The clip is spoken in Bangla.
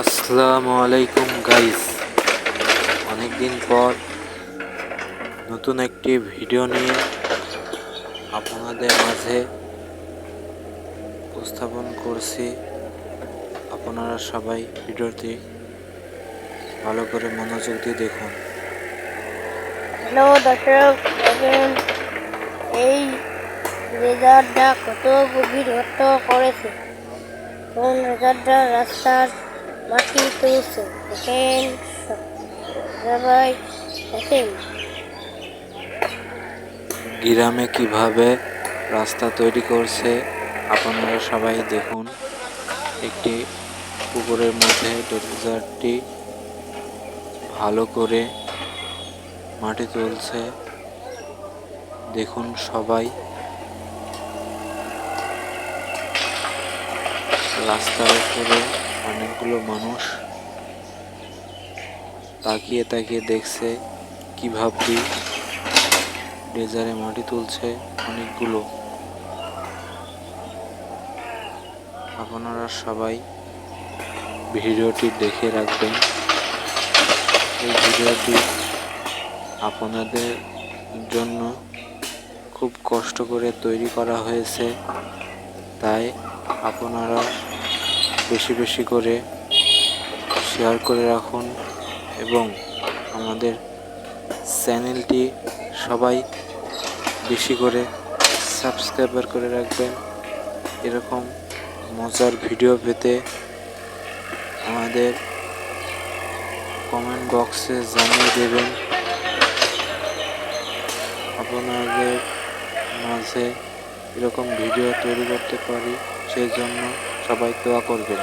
আসসালামু আলাইকুম গাইস, অনেকদিন পর নতুন একটি ভিডিও নিয়ে আপনাদের মাঝে উপস্থাপন করছি। আপনারা সবাই ভিডিওটি ভালো করে মনোযোগ দিয়ে দেখুন। হ্যালো দর্শক, দেখেন এই রেজারটা কত গভীর গর্ত করেছে। কোন রেজারটা রাস্তার মাটি তুলছে, দেখেন সবাই দেখেন। গ্রামে কিভাবে রাস্তা তৈরি করছে আপনারা সবাই দেখুন। একটি পুকুরের মধ্যে ডোজারটি ভালো করে মাটি তুলছে, দেখুন সবাই। রাস্তার উপরে অনেকগুলো মানুষ তাকিয়ে তাকিয়ে দেখছে কিভাবে ডেজারে মাটি তুলছে অনেকগুলো। আপনারা সবাই ভিডিওটি দেখে রাখবেন। এই ভিডিওটি আপনাদের জন্য খুব কষ্ট করে তৈরি করা হয়েছে, তাই আপনারা বেশি বেশি করে শেয়ার করে রাখুন এবং আমাদের চ্যানেলটি সবাই বেশি করে সাবস্ক্রাইব করে রাখবেন। এরকম মজার ভিডিও পেতে আমাদের কমেন্ট বক্সে জানিয়ে দেবেন। আপনাদের মাঝে এরকম ভিডিও তৈরি করতে পারি, সেই জন্য সবাই দোয়া করবেন।